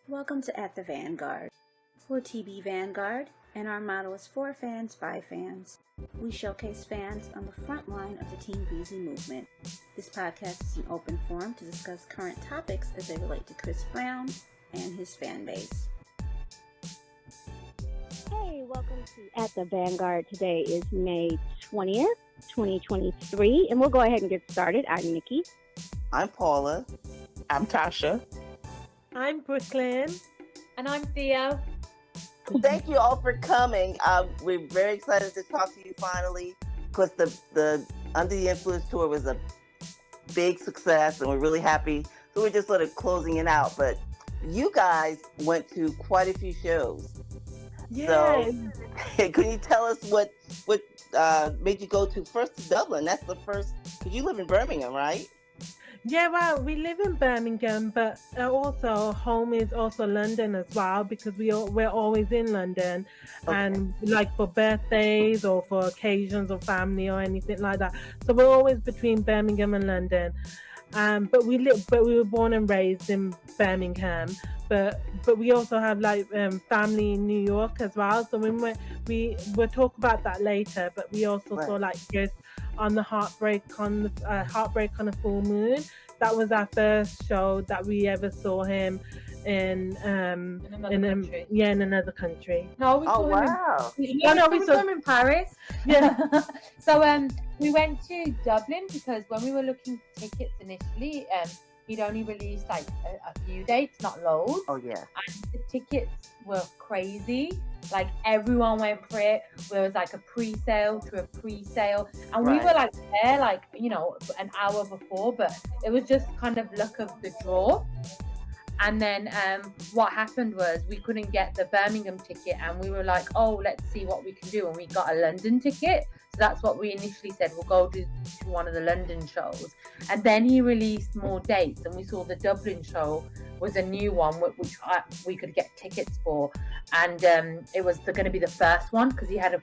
Welcome to At the Vanguard. We're TB Vanguard, and our motto is 4 fans, 5 fans. We showcase fans on the front line of the Team Breezy movement. This podcast is an open forum to discuss current topics as they relate to Chris Brown and his fan base. Hey, welcome to At the Vanguard. Today is May 20th, 2023, and we'll go ahead and get started. I'm Nikki. I'm Paula. I'm Tasha. I'm Brooklyn. And I'm Theo. Thank you all for coming. We're very excited to talk to you finally because the Under the Influence tour was a big success and we're really happy. So we're just sort of closing it out. But you guys went to quite a few shows. Yes. So can you tell us what made you go first to Dublin? That's the first, because you live in Birmingham, right? Yeah, well, we live in Birmingham, but also home is also London as well, because we're always in London, Okay. and like for birthdays or for occasions or family or anything like that. So we're always between Birmingham and London. But we were born and raised in Birmingham, but we also have like family in New York as well. So when we'll talk about that later. But we also saw like Chris on the Heartbreak on a Full Moon. That was our first show that we ever saw him in another country. No, we saw him we saw him in Paris. Yeah. So we went to Dublin because when we were looking for tickets initially, he'd only released like a few dates, not loads. Oh yeah. And the tickets were crazy. Like everyone went for it. There was like a pre-sale to a pre-sale, and we were like there, like an hour before. But it was just kind of luck of the draw. And then what happened was we couldn't get the Birmingham ticket, and we were like, oh, let's see what we can do. And we got a London ticket. So that's what we initially said. We'll go to one of the London shows. And then he released more dates, and we saw the Dublin show was a new one, which we could get tickets for. And it was going to be the first one because he had a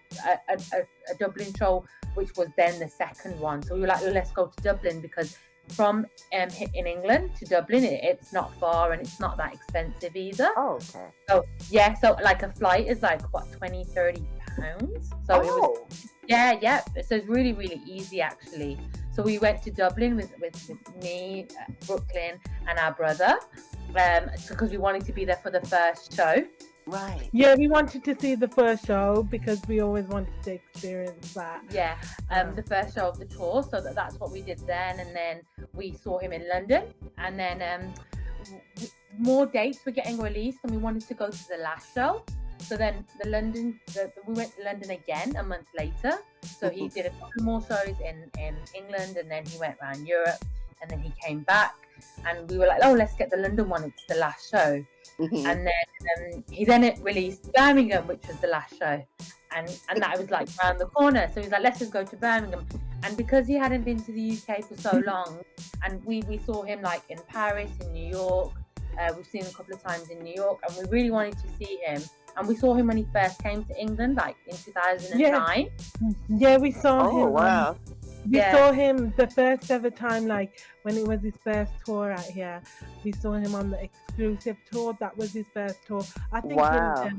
Dublin show, which was then the second one. So we were like, well, let's go to Dublin because from in England to Dublin, it's not far and it's not that expensive either. Oh, okay. So yeah, so like a flight is like what, 20-30 pounds. So it was yeah. So it's really, really easy actually. So we went to Dublin with me, Brooklyn, and our brother, because we wanted to be there for the first show. Right. Yeah, we wanted to see the first show because we always wanted to experience that. Yeah, the first show of the tour. So that's what we did then. And then we saw him in London. And then more dates were getting released, and we wanted to go to the last show. So then we went to London again a month later. So he did a couple more shows in England, and then he went around Europe, and then he came back. And we were like, oh, let's get the London one. It's the last show. Mm-hmm. And then he released Birmingham, which was the last show, and that was like around the corner. So he's like, let's just go to Birmingham. And because he hadn't been to the UK for so long, and we saw him like in Paris, in New York, we've seen him a couple of times in New York, and we really wanted to see him. And we saw him when he first came to England, like in 2009. Yeah, we saw him. Oh wow. We saw him the first ever time, like when it was his first tour out here. We saw him on the exclusive tour. That was his first tour. I think. Wow.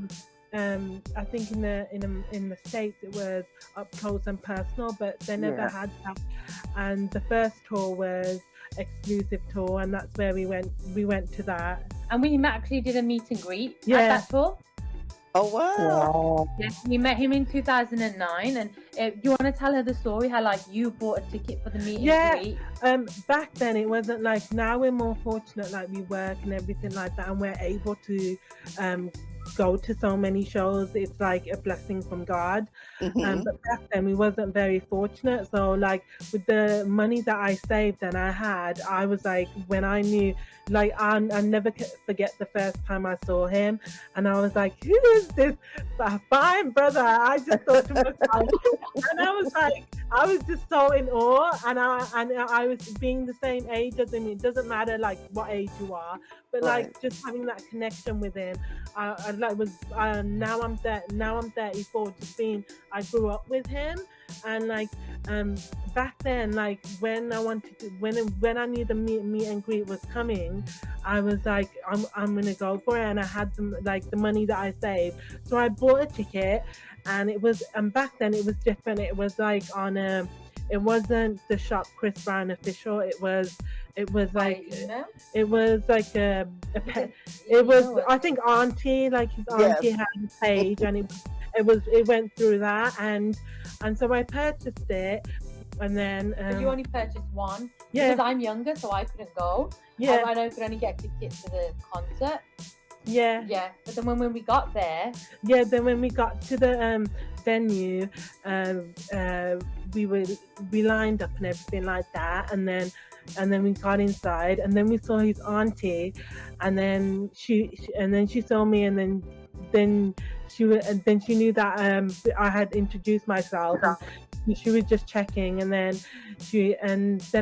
I think in the States it was up close and personal, but they never had that. And the first tour was exclusive tour, and that's where we went. We went to that, and we actually did a meet and greet at that tour. Oh wow! Yes, we met him in 2009, and you want to tell her the story? How like you bought a ticket for the meet and greet? Back then it wasn't like now. We're more fortunate, like we work and everything like that, and we're able to go to so many shows. It's like a blessing from God. But back then we wasn't very fortunate. So like with the money that I saved and I had, I was like, when I knew, like I never forget the first time I saw him, and I was like, who is this fine brother? I just thought to myself, and I was like, I was just so in awe, and I was being the same age as him. It doesn't matter like what age you are, but like just having that connection with him, and like was now I'm 34. Just being, I grew up with him, and like back then, like when I wanted to, when I knew the meet and greet was coming, I was like, I'm gonna go for it, and I had the money that I saved, so I bought a ticket, and it was, and back then it was different. It was like on it wasn't the shop Chris Brown official. It was like it was like it was, I think Auntie, like his auntie had a page, and it went through that, and so I purchased it, and then but you only purchased one? Yeah, because I'm younger, so I couldn't go. Yeah, I could only get tickets to the concert. Yeah. But then when we got there, then when we got to the venue, we lined up and everything like that, and then we got inside, and then we saw his auntie, and then she saw me, and then she knew that I had introduced myself, and she was just checking, and then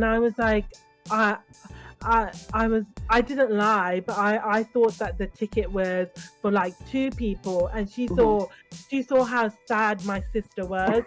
I was like, I didn't lie, but I thought that the ticket was for like 2 people, and she saw how sad my sister was.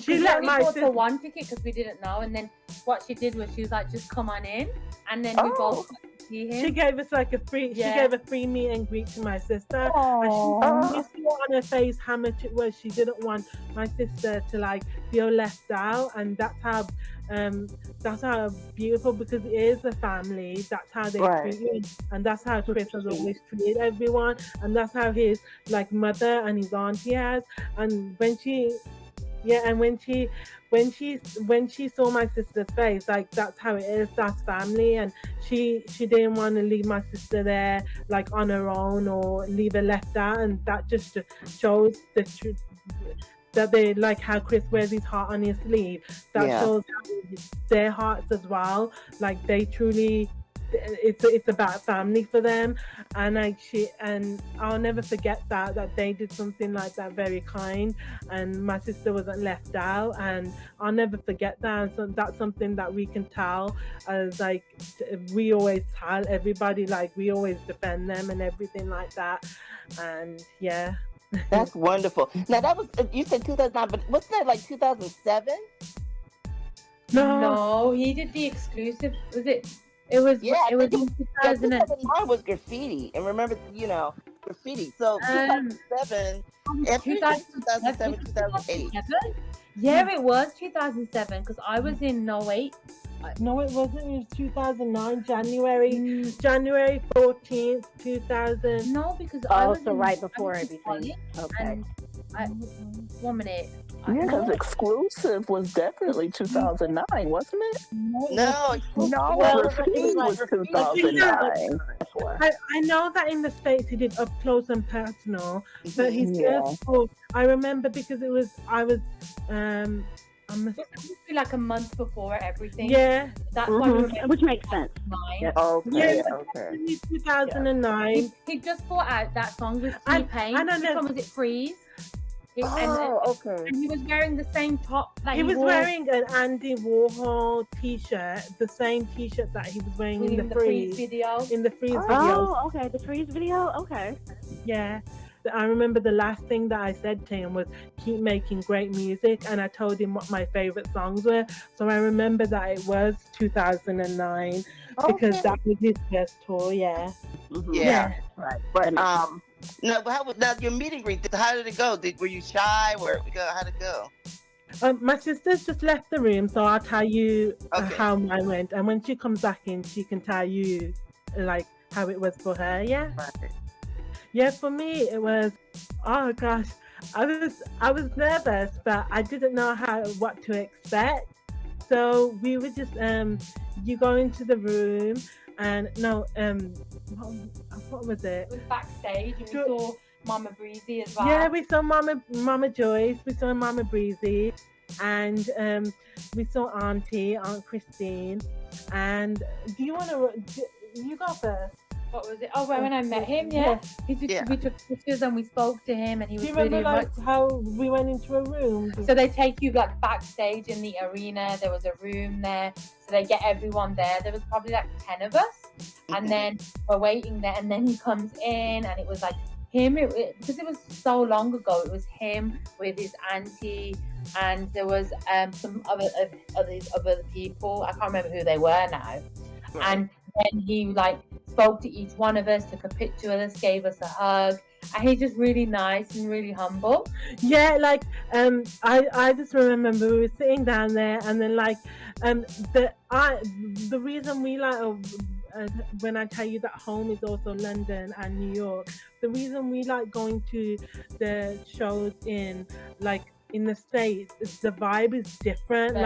She let my sister for one ticket because we didn't know, and then what she did was she was like, just come on in, and then we both got to see him. She gave us like a free. She gave a free meet and greet to my sister. And you saw on her face how much it was. She didn't want my sister to like feel left out, and that's how beautiful, because it is a family. That's how they treat you, and that's how Chris has always treated everyone, and that's how his like mother and his auntie has. And when she saw my sister's face, like that's how it is. That's family, and she didn't want to leave my sister there like on her own or leave her left out, and that just shows the truth. That they like how Chris wears his heart on his sleeve. That shows their hearts as well. Like they truly, it's about family for them, and like and I'll never forget that they did something like that, very kind, and my sister wasn't left out, and I'll never forget that. And so that's something that we can tell, as like we always tell everybody, like we always defend them and everything like that, and yeah. That's wonderful. Now that was, you said 2009, but wasn't that like 2007? No, he did the exclusive. Was it? It was. Yeah, it was in 2009 was graffiti, and remember, graffiti. So 2007, 2007, 2008. Yeah, it was 2007 because I was in 08. No, it wasn't. It was 2009, January 14th, 2000. No, because I was right before everything. Okay. And 1 minute. Yeah, because exclusive was definitely 2009, wasn't it? No, graffiti was 2009. I know that in the States he did Up Close and Personal, but his first book, I remember because I was it must be like a month before everything. Yeah, that's why which makes sense. Okay. 2009. He just brought out that song with T-Pain. Was it Freeze? Okay. And he was wearing the same top that he was wearing an Andy Warhol t-shirt, the same t-shirt that he was wearing in the Freeze video. In the Freeze video. Oh, okay, the Freeze video. Okay. Yeah. I remember the last thing that I said to him was keep making great music, and I told him what my favorite songs were. So I remember that it was 2009 because that was his first tour. Yeah. Mm-hmm. Yeah. Right. But no, but now your meet and greet? How did it go? Were you shy? How'd it go? My sister's just left the room, so I'll tell you how mine went. And when she comes back in, she can tell you like how it was for her. Yeah. Right. Yeah, for me it was, oh gosh, I was nervous, but I didn't know what to expect. So we were just you go into the room and what was it? It was backstage, and we saw Mama Breezy as well. Yeah, we saw Mama Joyce, we saw Mama Breezy, and we saw Aunt Christine. And do you want to? You go first. What was it? Oh, when I met him, yeah. We took pictures and we spoke to him, and he was really much. How we went into a room? So they take you like backstage in the arena. There was a room there, so they get everyone there. There was probably like 10 of us, and then we're waiting there, and then he comes in, and it was like him. Because it was so long ago. It was him with his auntie, and there was some other people. I can't remember who they were now, and then he like spoke to each one of us, took a picture with us, gave us a hug, and he's just really nice and really humble. Yeah, like I just remember we were sitting down there, and then like the reason we like when I tell you that home is also London and New York, the reason we like going to the shows in the States, the vibe is different.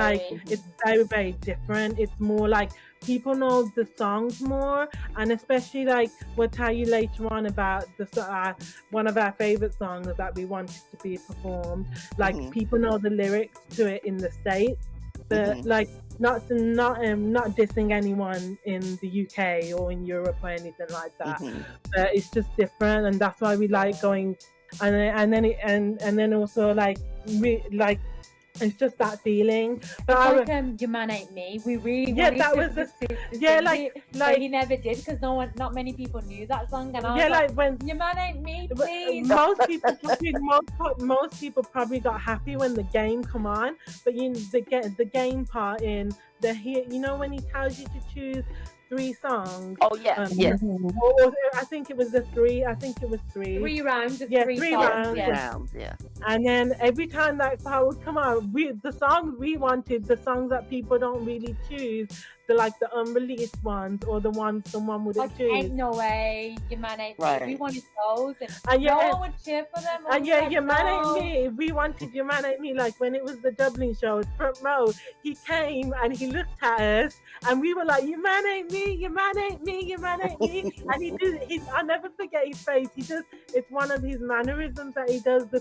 It's very, very different. It's more like people know the songs more, and especially like we'll tell you later on about one of our favorite songs that we wanted to be performed. Like people know the lyrics to it in the States, but like not dissing anyone in the UK or in Europe or anything like that. But it's just different, and that's why we like going. And then also like it's just that feeling. But Your Man Ain't Me. We really that was but he never did because not many people knew that song. And I was when Your Man Ain't Me, please. Most people probably got happy when the game come on, but the game part in when he tells you to choose 3 songs. Oh yeah, yes. I think it was 3. I think it was 3. 3 rounds of 3 songs. rounds. Yeah. And then every time that part would come out, the songs we wanted, the songs that people don't really choose, the unreleased ones or the ones someone wouldn't choose. Ain't No Way, Your Man Ain't Me. We wanted those, and no one would cheer for them. And Your Man Ain't Me. We wanted Your Man Ain't Me. Like when it was the Dublin show, front row, he came and he looked at us, and we were like, Your Man Ain't Me, Your Man Ain't Me, Your Man Ain't Me. And I'll never forget his face. It's one of his mannerisms that he does, the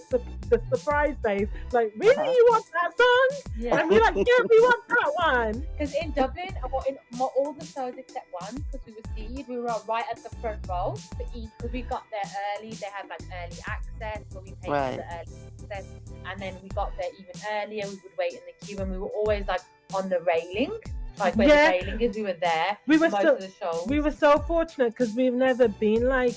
surprise face. Like, really, you want that song? Yeah. And we're like, yeah, we want that one. Because in Dublin, in all the shows except one, because we were seated, we were right at the front row for each, because we got there early. They had like early access, so we paid for the early access, and then we got there even earlier. We would wait in the queue, and we were always like on the railing. Like where the railing is, we were there. We were most of the shows. We were so fortunate because we've never been like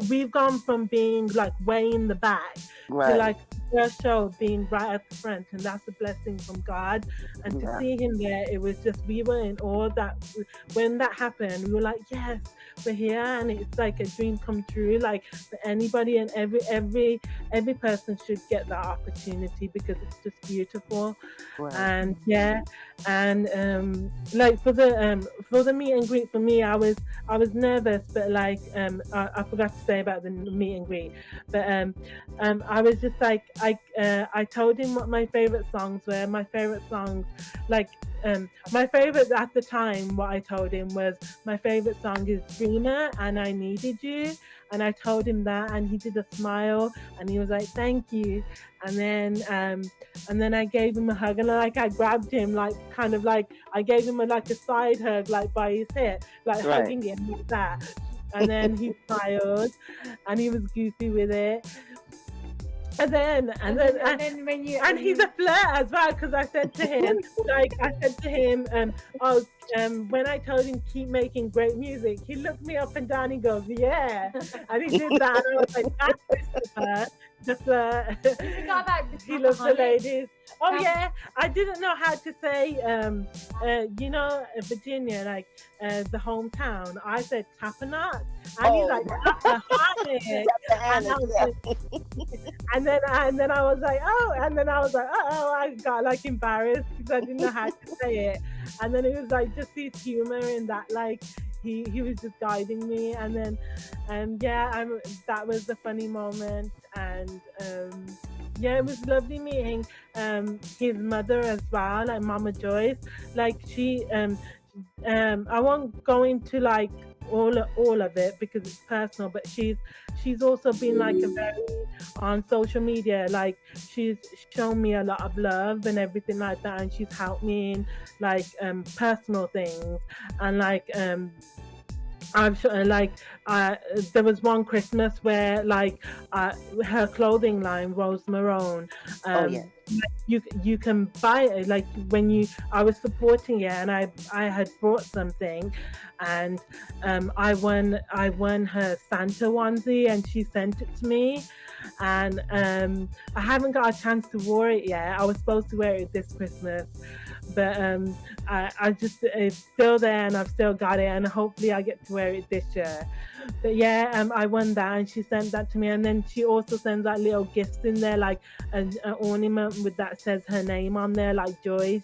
we've gone from being like way in the back to like first show being right at the front, and that's a blessing from God. And to see him there, it was just, we were in awe that when that happened, we were like, yes, we're here, and it's like a dream come true. Like for anybody and every person should get that opportunity because it's just beautiful. And like for the meet and greet, for me, I was nervous, but like I forgot to say about the meet and greet, but I was just like I told him what my favorite songs were. My favorite songs, like my favorite at the time, what I told him was my favorite song is Dreamer and I Needed You, and I told him that, and he did a smile and he was like, thank you. And then I gave him a hug, and like I grabbed him, like kind of like I gave him a side hug, like by his hip, like hugging him like that. And then he smiled and he was goofy with it. And then he's a flirt as well, because I said to him, when I told him keep making great music, he looked me up and down. He goes, yeah, and he did that. And I was like, that's Christopher. He loves the ladies. Oh yeah, I didn't know how to say Virginia, like the hometown. I said Tappahannock, and he's like Tappahannock. And then I was like, I got like embarrassed because I didn't know how to say it. And then it was like just his humor in that, like he was just guiding me. And then that was a funny moment. And it was lovely meeting his mother as well, like Mama Joyce. Like she I won't go into like all of it because it's personal, but she's also been like a very on social media, like she's shown me a lot of love and everything like that, and she's helped me in like personal things, and like I'm sure, like, there was one Christmas where, like, her clothing line, Rose Marone, Oh yeah. you can buy it. Like I was supporting it, and I had bought something, and I won her Santa onesie, and she sent it to me, and I haven't got a chance to wear it yet. I was supposed to wear it this Christmas, but I just it's still there, and I've still got it, and hopefully I get to wear it this year. But yeah, I won that, and she sent that to me, and then she also sends like little gifts in there, like an ornament with that says her name on there, like Joyce,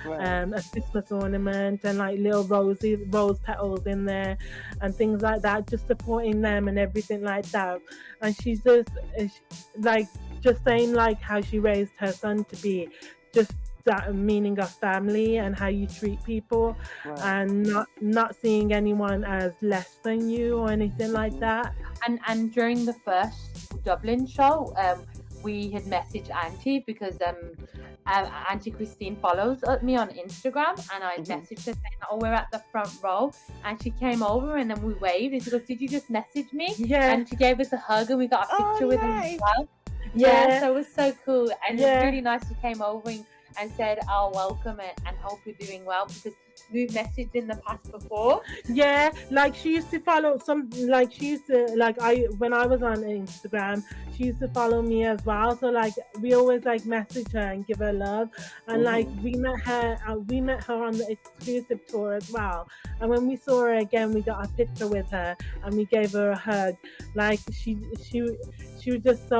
Right. a Christmas ornament, and like little rose petals in there, and things like that, just supporting them and everything like that. And she's just like just saying like how she raised her son to be just that meaning of family and how you treat people, Right. and not seeing anyone as less than you or anything like that. And during the first Dublin show, we had messaged Auntie because Auntie Christine follows me on Instagram, and I messaged her saying, "Oh, we're at the front row," and she came over, and then we waved, and she goes, "Did you just message me?" Yeah. And she gave us a hug, and we got a picture with her nice. as well. Yeah. So it was so cool, and it Yeah. was really nice. She came over and said, "Oh, welcome and hope you're doing well," because we've messaged in the past before. Yeah, like she used to follow when I was on Instagram, she used to follow me as well. So like we always like message her and give her love, and like we met her on the exclusive tour as well. And when we saw her again, we got a picture with her and we gave her a hug. Like she was just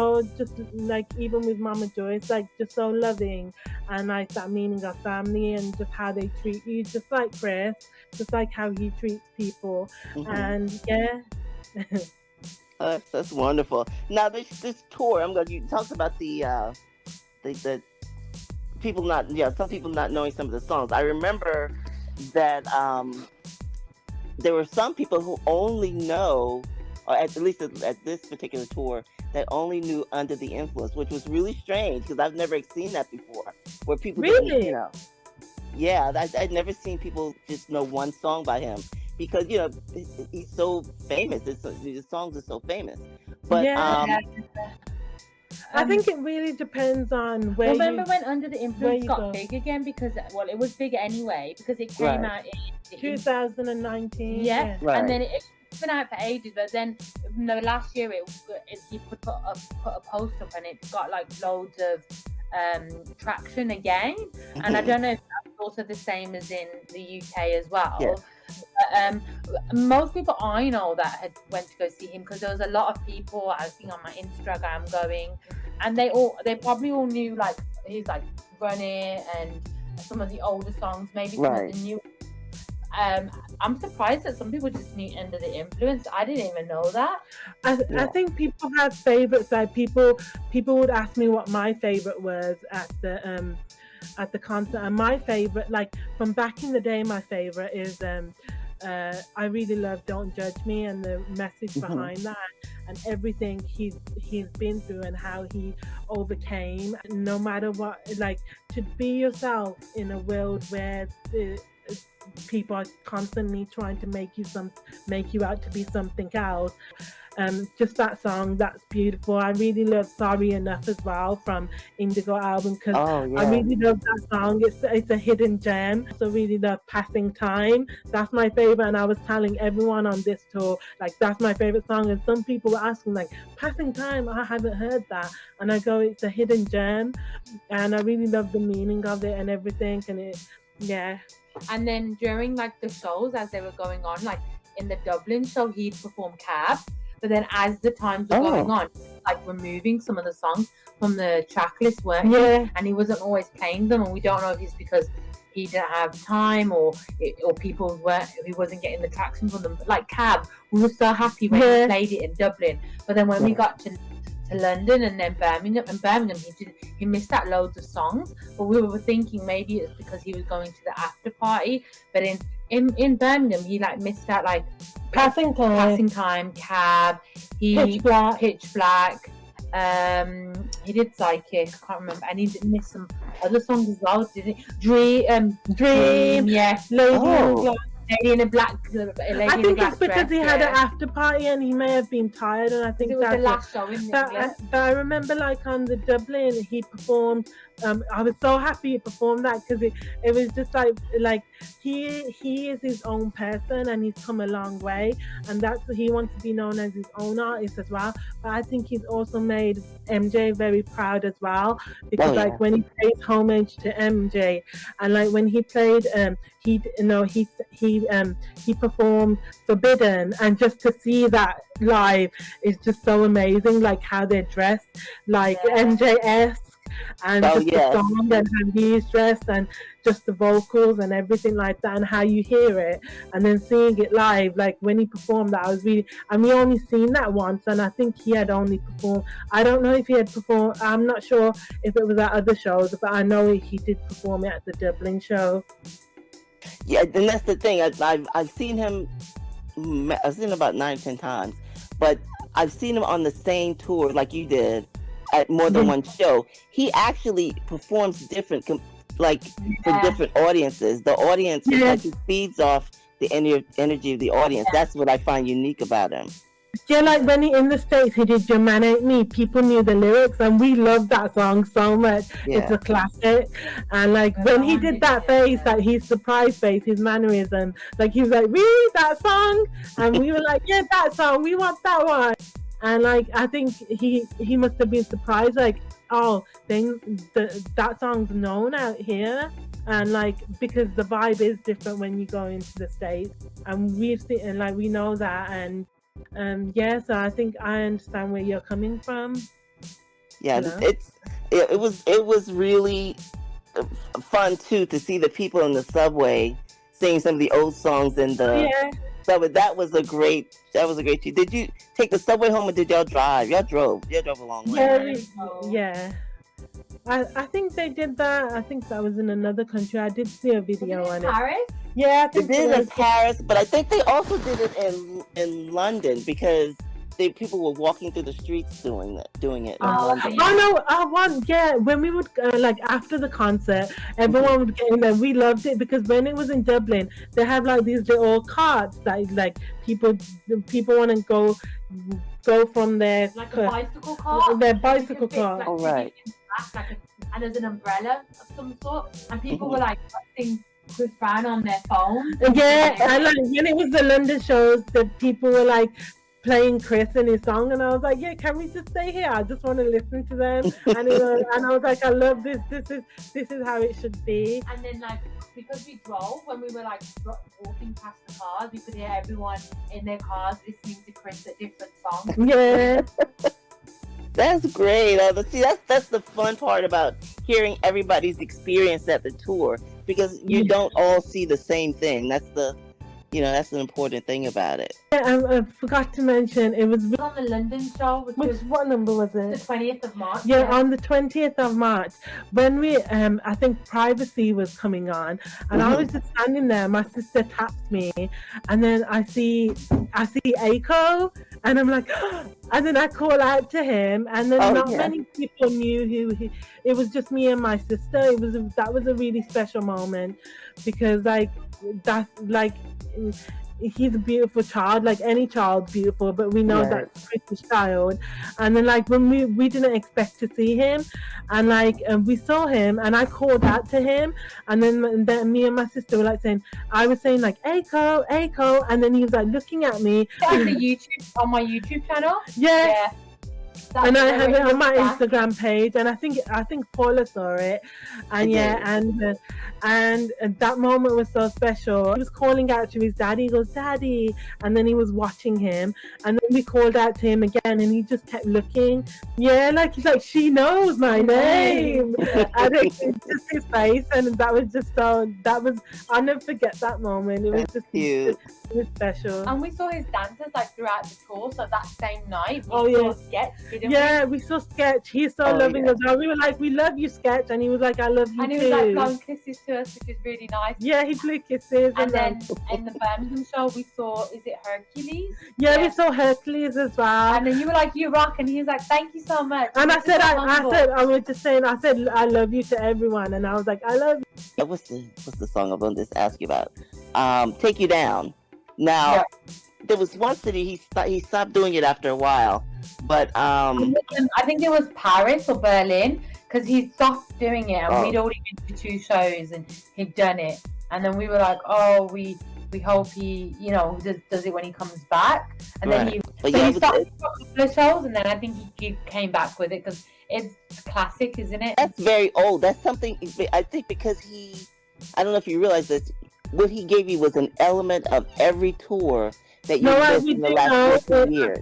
like, even with Mama Joyce, like just so loving, and like that meaning of family and just how they treat you, just like Chris, just like how he treats people. And yeah. That's wonderful. Now this tour, you talked about the people some people not knowing some of the songs. I remember that there were some people who only know, or at least at this particular tour, that only knew Under the Influence, which was really strange because I've never seen that before, where people Really? Yeah, I'd never seen people just know one song by him because he's so famous. His songs are so famous. But I think it really depends on where. Remember when Under the Influence got big again? Because it was big anyway because it came out in 2019. Yeah, right. And then it's been out for ages. But then last year he put a post up and it got like loads of traction again. And I don't know if that's also the same as in the UK as well. Yeah. Most people I know that had went to go see him because there was a lot of people I was seeing on my Instagram going, and they probably all knew like he's like Run It and some of the older songs, maybe some of the new. I'm surprised that some people just knew Under the Influence. I didn't even know that. I think people have favorites. Like people would ask me what my favorite was at the concert, and my favorite, like from back in the day, my favorite is I really love Don't Judge Me and the message behind that and everything he's been through and how he overcame no matter what, like to be yourself in a world where people are constantly trying to make you out to be something else. Just that song, that's beautiful. I really love Sorry Enough as well from Indigo album because I really love that song. It's a hidden gem. So really love Passing Time. That's my favorite, and I was telling everyone on this tour like that's my favorite song, and some people were asking like Passing Time, I haven't heard that, and I go, it's a hidden gem, and I really love the meaning of it and everything, and And then during like the shows as they were going on, like in the Dublin show, he'd perform Cab. But then as the times were going on, like removing some of the songs from the track list, weren't he? And he wasn't always playing them. And we don't know if it's because he didn't have time or people he wasn't getting the traction from them. But like Cab, we were so happy when he played it in Dublin. But then when we got to London and then Birmingham, he missed out loads of songs. But we were thinking maybe it's because he was going to the after party. But in Birmingham, he like missed out like Passing Time, Cab, Pitch Black. He did Psychic, I can't remember, and he missed some other songs as well, didn't he? Dream, yeah. lady in a black, I think it's because he had an after party and he may have been tired, and I think it was the last show in England. But I remember, like, on the Dublin, he performed. I was so happy he performed that, because it was just like he is his own person and he's come a long way, and that's what he wants to be known as, his own artist as well. But I think he's also made MJ very proud as well, because when he pays homage to MJ, and like when he played he performed Forbidden, and just to see that live is just so amazing, like how they're dressed like MJ-esque, and the song and how he's dressed, and just the vocals and everything like that, and how you hear it, and then seeing it live, like when he performed that, and we only seen that once, and I think he had only performed, I don't know if he had performed, I'm not sure if it was at other shows, but I know he did perform it at the Dublin show. Yeah, and that's the thing. I've seen him. I've seen him about 9-10 times, but I've seen him on the same tour like you did at more than one show. He actually performs different, for different audiences. The audience, like, he feeds off the energy of the audience. That's what I find unique about him. Yeah, like when he in the States, he did Your Man Ain't Me. People knew the lyrics, and we loved that song so much. Yeah. It's a classic. And like when he did that face, like his surprise face, his mannerism, like he was like, really, that song? And we were like, yeah, that song, we want that one. And like I think he must have been surprised, like, oh, that song's known out here. And like, because the vibe is different when you go into the States, and we've seen, and like we know that, and so I think I understand where you're coming from. Yeah, you know? It was really fun too to see the people in the subway sing some of the old songs in the subway. That was a great treat. Did you take the subway home, or did y'all drive? Y'all drove a long way. Yeah. I think they did that. I think that was in another country. I did see a video on it. Paris? Yeah, I think they did it in Paris, but I think they also did it in London, because people were walking through the streets doing it in London. Oh no, when we would like after the concert, everyone would get in there. We loved it, because when it was in Dublin, they have like these little carts that like people want to go from their like a bicycle cart. Their bicycle cart. Oh right. And there's an umbrella of some sort, and people were like pressing Chris Brown on their phone. Yeah, and like when it was the London shows, the people were like playing Chris and his song, and I was like, yeah, can we just stay here? I just want to listen to them. And I was like, I love this. This is how it should be. And then like, because we drove, when we were like walking past the cars, we could hear everyone in their cars listening to Chris at different songs. Yeah. That's great. See, that's the fun part about hearing everybody's experience at the tour, because you don't all see the same thing. That's an important thing about it. Yeah, I forgot to mention, it was on the London show, what number was it? The 20th of March. Yeah, on the 20th of March, when we, I think Privacy was coming on, and I was just standing there. My sister taps me, and then I see Aiko, and I'm like, and then I call out to him, and then many people knew who he. It was just me and my sister. That was a really special moment, because he's a beautiful child, like any child's beautiful, but we know that's British child. And then like when we didn't expect to see him, and like we saw him, and I called out to him, and then me and my sister were like I was saying like Aiko, and then he was like looking at me on my YouTube channel. Yeah. And I have it on my Instagram page, and I think Paula saw it, and and that moment was so special. He was calling out to his daddy. He goes, "Daddy," and then he was watching him, and then we called out to him again, and he just kept looking. Yeah, like he's like, she knows my name. And it's just his face, and that was I'll never forget that moment. It was just cute. It was special. And we saw his dancers like throughout the tour. So that same night, we saw Sketch. We saw Sketch. He's so loving as well. We were like, we love you, Sketch, and he was like, I love you too. And he was like blowing kisses to us, which is really nice. Yeah, he blew kisses. And then in the Birmingham show, we saw, is it Hercules? Yeah, we saw Hercules as well. And then you were like, you rock, and he was like, thank you so much. And I said, I love you to everyone, and I was like, I love you. What's the song I'm going to just ask you about? Take You Down. Now, there was one city he stopped doing it after a while, but I think it was Paris or Berlin, because he stopped doing it, and we'd already been to 2 shows and he'd done it, and then we were like, oh, we hope he, does it when he comes back, and then he stopped a couple of shows, and then I think he came back with it because it's classic, isn't it? That's very old. That's something I think because I don't know if you realize this. What he gave you was an element of every tour that you missed in the last 15 years.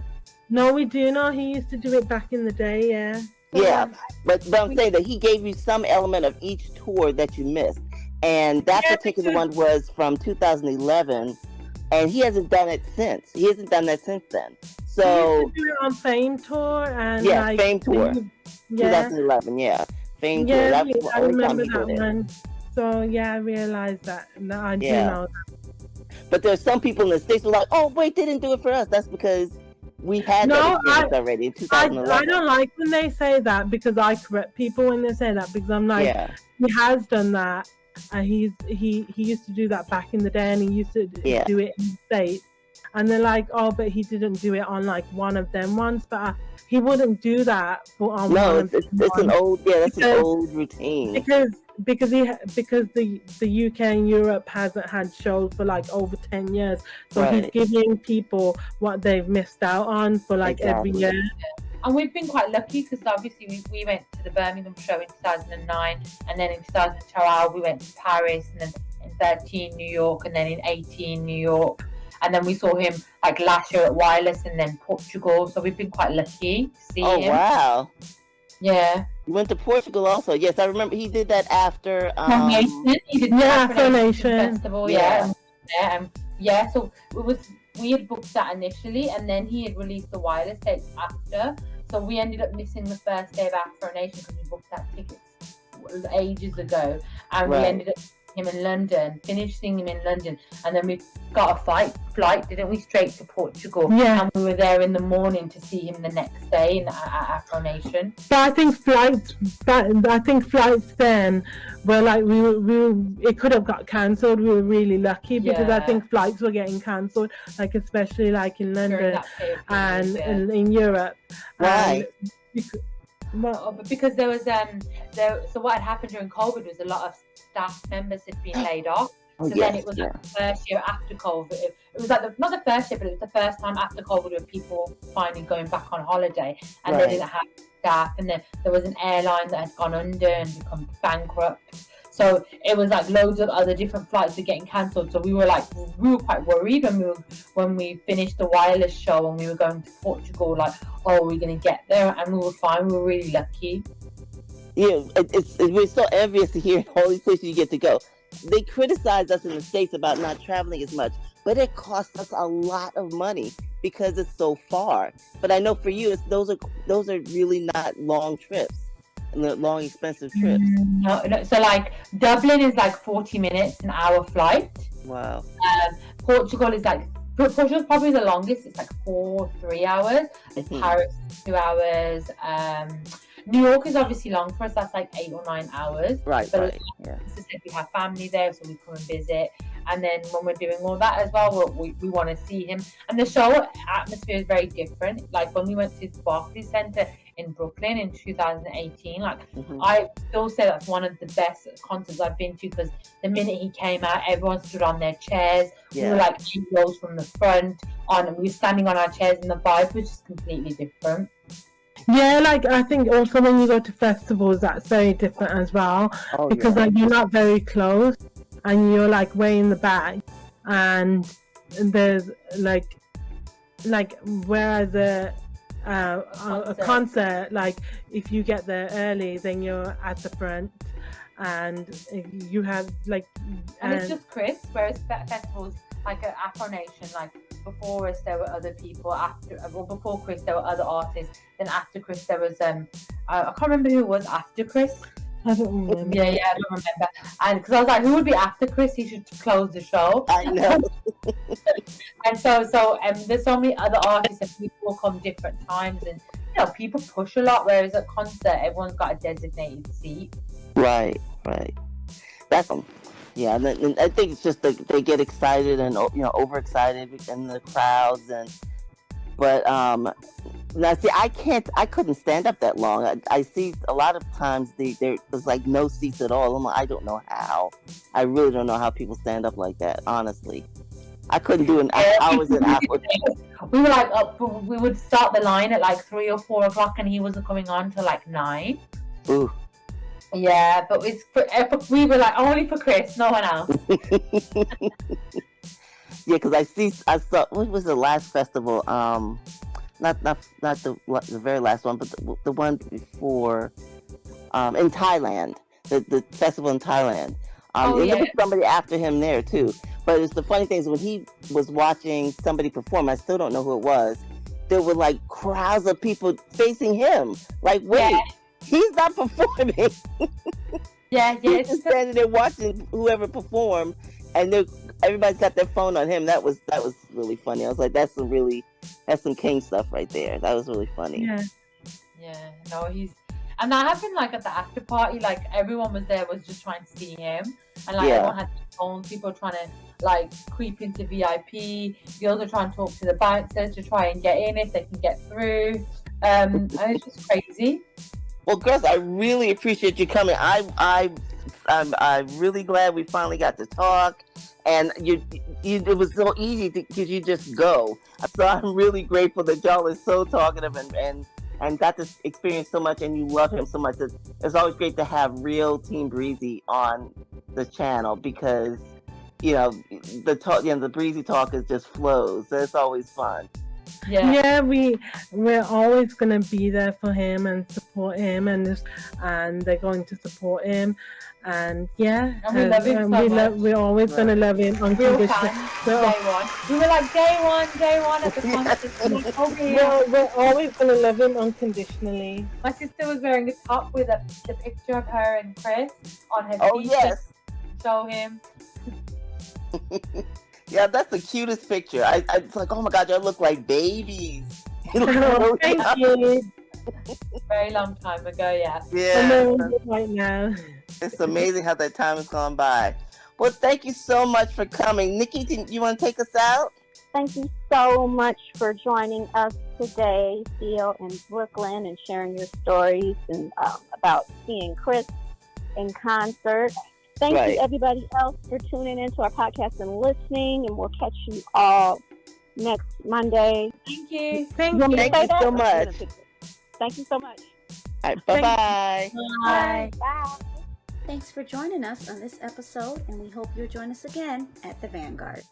No, we do know. He used to do it back in the day, yeah. Yeah, but I'm saying that he gave you some element of each tour that you missed. And that particular one was from 2011, and he hasn't done it since. He hasn't done that since then. So he used to do it on Fame Tour and Fame Tour, 2011, Fame Tour. Yeah, That's the I only remember time he did that it. one. So I realized that. No, I do know that. But there's some people in the States who are like, oh wait, they didn't do it for us. That's because we had that experience already in 2011. I don't like when they say that, because I correct people when they say that, because I'm like, he has done that, and he used to do that back in the day, and he used to do it in the States, and they're like, oh, but he didn't do it on like one of them ones, but he wouldn't do that on one of them it's an old an old routine because the UK and Europe hasn't had shows for like over 10 years, so he's giving people what they've missed out on for like every year. And we've been quite lucky because obviously we went to the Birmingham show in 2009, and then in 2012 we went to Paris, and then in 13 New York, and then in 18 New York, and then we saw him like last year at Wireless, and then Portugal. So we've been quite lucky to see him. Oh wow! Yeah. We went to Portugal also. Yes, I remember he did that after He did the Afro-Nation Festival. So we had booked that initially, and then he had released the Wireless dates after. So we ended up missing the first day of Afro-Nation because we booked that tickets ages ago, and we ended up finishing him in London, and then we got a flight, didn't we, straight to Portugal, and we were there in the morning to see him the next day at Afro-Nation. But I think flights then were like, it could have got cancelled. We were really lucky because I think flights were getting cancelled, like especially like in London and in Europe. Right. Because there was so what had happened during COVID was a lot of staff members had been laid off. Then it was like the first year after COVID. It was like not the first year, but it was the first time after COVID where people finally going back on holiday, and they didn't have staff. And then there was an airline that had gone under and become bankrupt. So it was like loads of other different flights were getting cancelled. So we were quite worried when we finished the Wireless show and we were going to Portugal. Like, oh, we're going to get there, and we were fine. We were really lucky. Yeah, we're so envious to hear all these places you get to go. They criticize us in the States about not traveling as much, but it costs us a lot of money because it's so far. But I know for you, those are really not long trips, long expensive trips. No. So like Dublin is like 40 minutes, an hour flight. Wow. Portugal is like Portugal's probably the longest. It's like 3 hours. Paris 2 hours. New York is obviously long for us. That's like 8 or 9 hours. Right. As I said, we have family there, so we come and visit. And then when we're doing all that as well, we want to see him. And the show atmosphere is very different. Like when we went to the Barclays Center in Brooklyn in 2018, I still say that's one of the best concerts I've been to, because the minute he came out, everyone stood on their chairs. We were like 8 rows from the front and we were standing on our chairs, and the vibe was just completely different. Yeah, like I think also when you go to festivals, that's very different as well, because like you're not very close and you're like way in the back, and there's like whereas a concert, like if you get there early, then you're at the front, and you have and it's just Chris, whereas festivals like at Afro-Nation, like before us there were other people, before Chris there were other artists, then after Chris there was I can't remember who was after Chris. I don't remember. Yeah, I don't remember. And because I was like, who would be after Chris? He should close the show. I know. And so there's so many other artists and people come different times, and people push a lot, whereas at concert everyone's got a designated seat. Right. That's Yeah, and I think it's just that they get excited and overexcited in the crowds, but now see, I couldn't stand up that long. I see a lot of times there was like no seats at all. I'm like, I don't know how. I really don't know how people stand up like that. Honestly, I couldn't do an hours and hours. We were like we would start the line at like 3 or 4 o'clock, and he wasn't coming on till like 9. Ooh. Yeah, but we were like only for Chris, no one else. Yeah, because I saw what was the last festival? Not the very last one, but the one before, in Thailand, the festival in Thailand. And there was somebody after him there too. But it's the funny thing is when he was watching somebody perform, I still don't know who it was. There were like crowds of people facing him. Like, wait, he's not performing. He's just standing there watching whoever perform, and everybody's got their phone on him. That was really funny. I was like, that's some king stuff right there. That was really funny. No, and that happened like at the after party. Like everyone was just trying to see him, and like everyone had their phones. People trying to like creep into VIP. Girls are trying to talk to the bouncers to try and get in if they can get through. And it's just crazy. Well, girls, I really appreciate you coming. I'm really glad we finally got to talk, and it was so easy because you just go. So I'm really grateful that y'all are so talkative and got to experience so much, and you love him so much. It's always great to have real Team Breezy on the channel because the talk, the Breezy talk is just flows. So it's always fun. We're always gonna be there for him and support him, and they're going to support him, and we love him so much. We're always gonna love him unconditionally. Day one. We were like day one at the concert. We're always gonna love him unconditionally. My sister was wearing a top with the picture of her and Chris on her Oh yes. Show him. Yeah, that's the cutest picture. It's like, oh my God, y'all look like babies. Thank you. Very long time ago, Yeah. Right now. It's amazing how that time has gone by. Well, thank you so much for coming. Nikki, you want to take us out? Thank you so much for joining us today, Theo in Brooklyn, and sharing your stories and about seeing Chris in concert. Thank you, everybody else, for tuning into our podcast and listening, and we'll catch you all next Monday. Thank you. Thank you so much. Thank you so much. All right, bye-bye. Bye. Bye. Thanks for joining us on this episode, and we hope you'll join us again at the Vanguard.